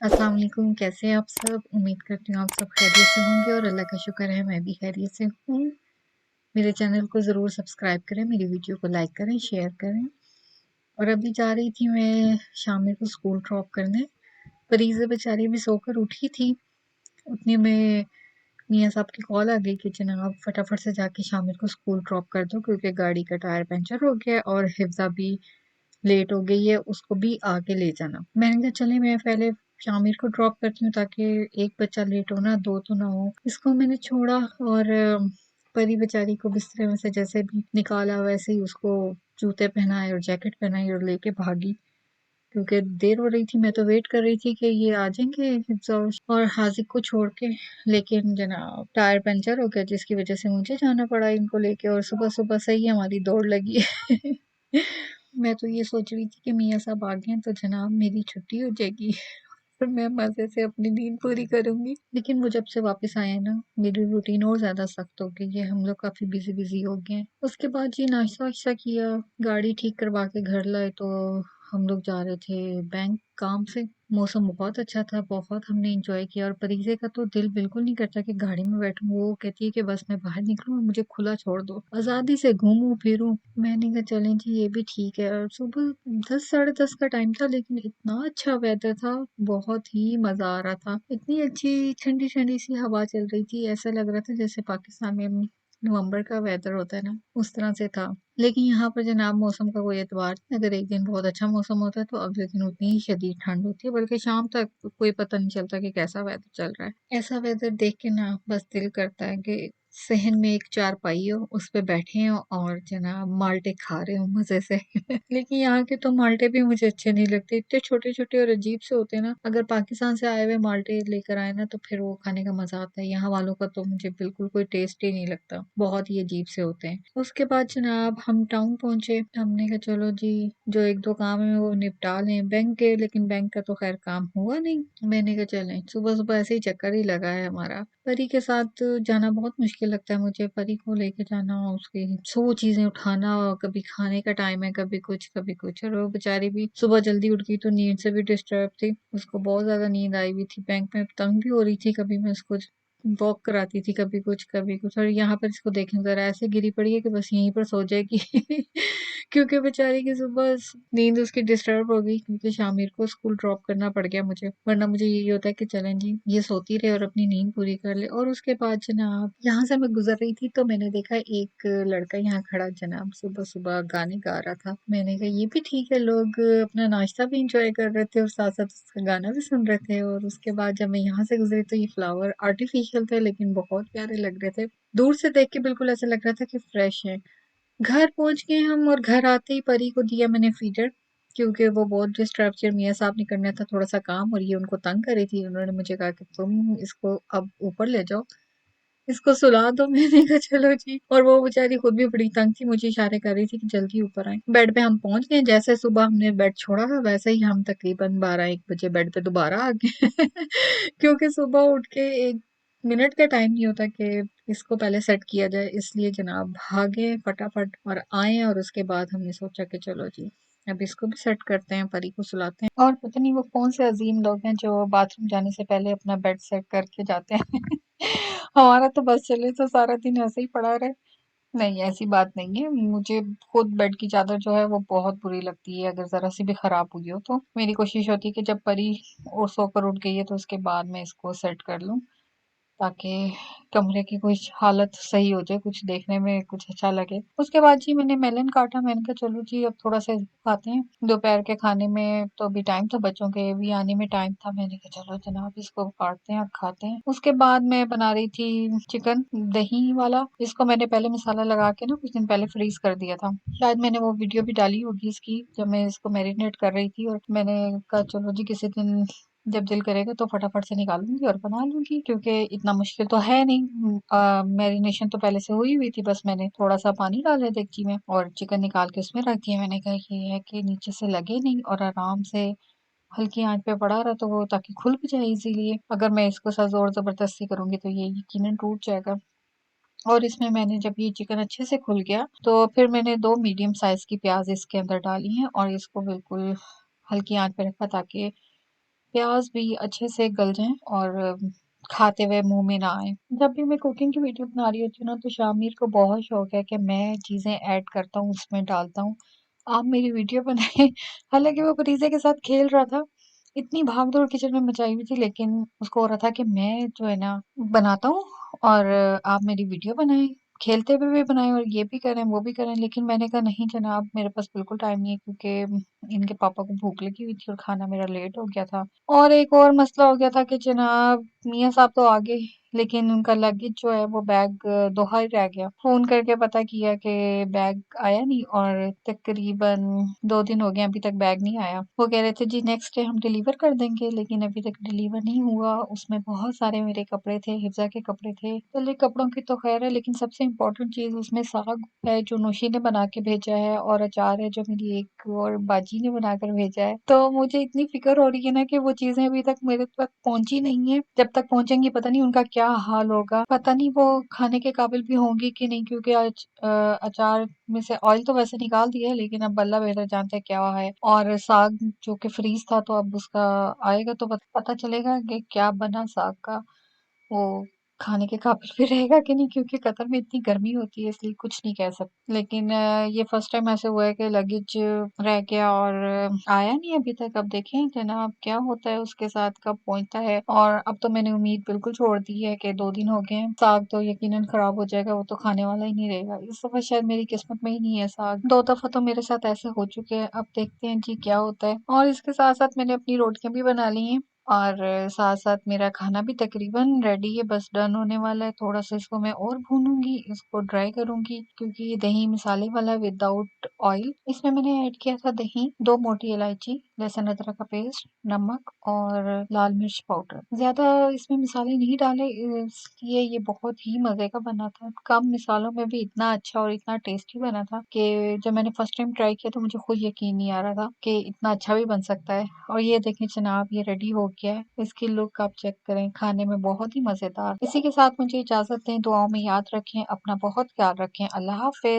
अस्सलाम वालेकुम, कैसे हैं आप सब? उम्मीद करती हूँ आप सब खैरियत से होंगे और अल्लाह का शुक्र है मैं भी खैरियत से हूँ। मेरे चैनल को ज़रूर सब्सक्राइब करें, मेरी वीडियो को लाइक करें, शेयर करें। और अभी जा रही थी मैं शामिर को स्कूल ड्रॉप करने। परीज़ा बेचारी अभी सोकर उठी थी, उतने में मियाँ साहब की कॉल आ गई कि जनाब फटाफट से जाके शामिर को स्कूल ड्रॉप कर दो क्योंकि गाड़ी का टायर पंचर हो गया और हिफ्ज़ा भी लेट हो गई है, उसको भी आके ले जाना। मैंने कहा चले मैं पहले शामिर को ड्रॉप करती हूँ ताकि एक बच्चा लेट हो ना, दो तो ना हो। इसको मैंने छोड़ा और परी बेचारी को बिस्तर में से जैसे भी निकाला वैसे ही उसको जूते पहनाए और जैकेट पहनाई और लेके भागी क्योंकि देर हो रही थी। मैं तो वेट कर रही थी कि ये आ जाएंगे हिफ्ज़ा और हाजिक को छोड़ के, लेकिन जनाब टायर पंचर हो गया जिसकी वजह से मुझे जाना पड़ा इनको लेके और सुबह सुबह से ही हमारी दौड़ लगी है। मैं तो ये सोच रही थी कि मियाँ साहब आ गए तो जनाब मेरी छुट्टी हो जाएगी और मैं मज़े से अपनी नींद पूरी करूँगी। लेकिन वो जब से वापस आए हैं ना, मेरी रूटीन और ज़्यादा सख्त हो गई है, हम लोग काफ़ी बिज़ी हो गए हैं। उसके बाद जी नाश्ता-वाश्ता किया, गाड़ी ठीक करवा के घर लाए तो हम लोग जा रहे थे बैंक काम से। मौसम बहुत अच्छा था, बहुत हमने एन्जॉय किया और परीज़े का तो दिल बिल्कुल नहीं करता कि गाड़ी में बैठूँ। वो कहती है कि बस मैं बाहर निकलूँ और मुझे खुला छोड़ दो, आज़ादी से घूमूँ फिरूँ। मैंने कहा चलें जी ये भी ठीक है। और सुबह 10 साढ़े 10 का टाइम था लेकिन इतना अच्छा वेदर था, बहुत ही मज़ा आ रहा था। इतनी अच्छी ठंडी-ठंडी सी हवा चल रही थी, ऐसा लग रहा था जैसे पाकिस्तान में नवंबर का वेदर होता है ना, उस तरह से था। लेकिन यहाँ पर जनाब मौसम का कोई एतबार नहीं, अगर एक दिन बहुत अच्छा मौसम होता है तो अगले दिन उतनी ही शदीद ठंड होती है, बल्कि शाम तक कोई पता नहीं चलता कि कैसा वेदर चल रहा है। ऐसा वेदर देख के ना बस दिल करता है कि सहन में एक चारपाई हो, उस पे बैठे हो और जनाब माल्टे खा रहे हो मज़े से। लेकिन यहाँ के तो माल्टे भी मुझे अच्छे नहीं लगते, इतने छोटे-छोटे और अजीब से होते हैं ना। अगर पाकिस्तान से आए हुए माल्टे लेकर आए ना तो फिर वो खाने का मज़ा आता है। यहाँ वालों का तो मुझे बिल्कुल कोई टेस्ट ही नहीं लगता, बहुत ही अजीब से होते हैं। उसके बाद जनाब हम टाउन पहुंचे, हमने कहा चलो जी जो एक दो काम है वो निपटा लें बैंक के, लेकिन बैंक का तो खैर काम हुआ नहीं। मैंने कहा चलें सुबह-सुबह ऐसे ही चक्कर ही लगा है हमारा। परी के साथ जाना बहुत मुश्किल लगता है मुझे, परी को लेके जाना, उसकी 100 चीज़ें उठाना, कभी खाने का टाइम है, कभी कुछ और वो बेचारी भी सुबह जल्दी उठ गई तो नींद से भी डिस्टर्ब थी। उसको बहुत ज़्यादा नींद आई हुई थी, बैंक में तंग भी हो रही थी, कभी मैं उसको वॉक कराती थी, कभी कुछ और यहाँ पर इसको देखें ज़रा ऐसे गिरी पड़ी है कि बस यहीं पर सो जाएगी। क्योंकि बेचारी की सुबह नींद उसकी डिस्टर्ब हो गई क्योंकि शामिर को स्कूल ड्रॉप करना पड़ गया मुझे, वरना मुझे यही होता है कि चलें जी ये सोती रहे और अपनी नींद पूरी कर ले। और उसके बाद जनाब यहाँ से मैं गुजर रही थी तो मैंने देखा एक लड़का यहाँ खड़ा जनाब सुबह सुबह गाने गा रहा था। मैंने कहा ये भी ठीक है, लोग अपना नाश्ता भी इंजॉय कर रहे थे और साथ साथ उसका गाना भी सुन रहे थे। और उसके बाद जब मैं यहाँ से गुजरी तो ये फ्लावर आर्टिफिशियल थे लेकिन बहुत प्यारे लग रहे थे, दूर से देख के बिल्कुल ऐसा लग रहा था कि फ्रेश है। घर पहुंच गए हम और घर आते ही परी को दिया मैंने फीडर क्योंकि वो बहुत डिस्टर्ब थी, मियाँ साहब ने करना था थोड़ा सा काम और ये उनको तंग कर रही थी। उन्होंने मुझे कहा कि तुम इसको अब ऊपर ले जाओ, इसको सुला दो। मैंने कहा चलो जी। और वो बेचारी खुद भी बड़ी तंग थी, मुझे इशारे कर रही थी कि जल्दी ऊपर आए। बेड पे हम पहुंच गए, जैसे सुबह हमने बेड छोड़ा था वैसे ही हम तकरीबन 12-1 बजे बेड पे दोबारा आ गए। क्योंकि सुबह उठ के 1 मिनट का टाइम नहीं होता कि इसको पहले सेट किया जाए, इसलिए जनाब भागे फटाफट और आए और उसके बाद हमने सोचा कि चलो जी अब इसको भी सेट करते हैं, परी को सुलाते हैं। और पता नहीं वो कौन से अजीम लोग हैं जो बाथरूम जाने से पहले अपना बेड सेट करके जाते हैं। हमारा तो बस चले तो सारा दिन ऐसे ही पड़ा रहे। नहीं ऐसी बात नहीं है, मुझे खुद बेड की चादर जो है वो बहुत बुरी लगती है, अगर जरा सी भी खराब हुई हो तो मेरी कोशिश होती है कि जब परी और सोकर उठ गई है तो उसके बाद मैं इसको सेट कर लूं ताकि कमरे की कुछ हालत सही हो जाए, कुछ देखने में कुछ अच्छा लगे। उसके बाद जी मैंने मेलन काटा, मैंने कहा चलो जी अब थोड़ा सा खाते हैं। दोपहर के खाने में तो अभी टाइम था, बच्चों के भी आने में टाइम था। मैंने कहा चलो जनाब इसको काटते हैं और खाते हैं। उसके बाद मैं बना रही थी चिकन दही वाला, इसको मैंने पहले मसाला लगा के ना कुछ दिन पहले फ्रीज कर दिया था। शायद मैंने वो वीडियो भी डाली होगी इसकी जब मैं इसको मैरिनेट कर रही थी। और मैंने कहा चलो जी किसी दिन जब दिल करेगा तो फटाफट से निकालूंगी और बना लूंगी क्योंकि इतना मुश्किल तो है नहीं। मैरिनेशन तो पहले से हुई हुई थी, बस मैंने थोड़ा सा पानी डाला है डेगची में और चिकन निकाल के उसमें रख दिया। मैंने कहा ये है कि नीचे से लगे नहीं और आराम से हल्की आंच पे पड़ा रहा तो वो ताकि खुल भी जाए इजीली। अगर मैं इसको सा जोर जबरदस्ती करूंगी तो ये यकीनन टूट जाएगा। और इसमें मैंने जब ये चिकन अच्छे से खुल गया तो फिर मैंने 2 मीडियम साइज की प्याज इसके अंदर डाली हैं और इसको बिल्कुल हल्की आंच पे रखा ताकि प्याज भी अच्छे से गल जाएं और खाते हुए मुंह में ना आए। जब भी मैं कुकिंग की वीडियो बना रही होती हूँ ना तो शामिर को बहुत शौक है कि मैं चीजें ऐड करता हूँ, उसमें डालता हूँ, आप मेरी वीडियो बनाए। हालांकि वो फरीजे के साथ खेल रहा था, इतनी भाग दौड़ किचन में मचाई हुई थी, लेकिन उसको हो रहा था कि मैं जो है ना बनाता हूँ और आप मेरी वीडियो बनाएं, खेलते हुए भी बनाएं और ये भी करें वो भी करें। लेकिन मैंने कहा नहीं जनाब, मेरे पास बिल्कुल टाइम नहीं है, क्योंकि इनके पापा को भूख लगी हुई थी और खाना मेरा लेट हो गया था। और एक और मसला हो गया था कि जनाब मियाँ साहब तो आ गए, लेकिन उनका लगेज जो है वो बैग दोहा ही रह गया। फोन करके पता किया कि बैग आया नहीं, और तकरीबन 2 दिन हो गए अभी तक बैग नहीं आया। वो कह रहे थे जी नेक्स्ट डे हम डिलीवर कर देंगे, लेकिन अभी तक डिलीवर नहीं हुआ। उसमें बहुत सारे मेरे कपड़े थे, हिफ्जा के कपड़े थे। चलिए कपड़ों की तो खैर है, लेकिन सबसे इम्पोर्टेंट चीज उसमें साग है जो नौशी ने बना के भेजा है, और अचार है जो मेरी एक और बाजी ने बनाकर भेजा है। तो मुझे इतनी फिक्र हो रही है ना कि वो चीजें अभी तक मेरे तक पहुंची नहीं है। जब तक पहुंचेंगी पता नहीं उनका क्या हाल होगा, पता नहीं वो खाने के काबिल भी होंगी कि नहीं, क्योंकि आज अचार में से ऑयल तो वैसे निकाल दिया है, लेकिन अब अल्लाह बेहतर जानते हैं क्या है। और साग जो कि फ्रीज था, तो अब उसका आएगा तो पता चलेगा कि क्या बना साग का, वो खाने के काबिल भी रहेगा कि नहीं, क्योंकि कतर में इतनी गर्मी होती है, इसलिए कुछ नहीं कह सकते। लेकिन ये फर्स्ट टाइम ऐसे हुआ है कि लगेज रह गया और आया नहीं अभी तक। अब देखें जनाब क्या होता है उसके साथ, कब पहुंचता है। और अब तो मैंने उम्मीद बिल्कुल छोड़ दी है कि 2 दिन हो गए हैं, साग तो यकीनन खराब हो जाएगा, वो तो खाने वाला ही नहीं रहेगा। इस दफा शायद मेरी किस्मत में ही नहीं है साग, 2 दफा तो मेरे साथ ऐसे हो चुके हैं। अब देखते हैं जी क्या होता है। और इसके साथ साथ मैंने अपनी रोटियां भी बना ली हैं, और साथ साथ मेरा खाना भी तकरीबन रेडी है, बस डन होने वाला है। थोड़ा सा इसको मैं और भूनूंगी, इसको ड्राई करूंगी, क्योंकि ये दही मसाले वाला है विदाउट ऑयल। इसमें मैंने ऐड किया था दही, 2 मोटी इलायची, लहसुन अदरक का पेस्ट, नमक और लाल मिर्च पाउडर। ज्यादा इसमें मसाले नहीं डाले, इसलिए ये बहुत ही मजे का बना था। कम मसालों में भी इतना अच्छा और इतना टेस्टी बना था कि जब मैंने फर्स्ट टाइम ट्राई किया तो मुझे खुद यकीन नहीं आ रहा था कि इतना अच्छा भी बन सकता है। और ये देखें जनाब, ये रेडी हो गया है, इसकी लुक आप चेक करें, खाने में बहुत ही मजेदार। इसी के साथ मुझे इजाजत दें, दुआओं में याद रखें, अपना बहुत ख्याल रखें। अल्लाह हाफिज।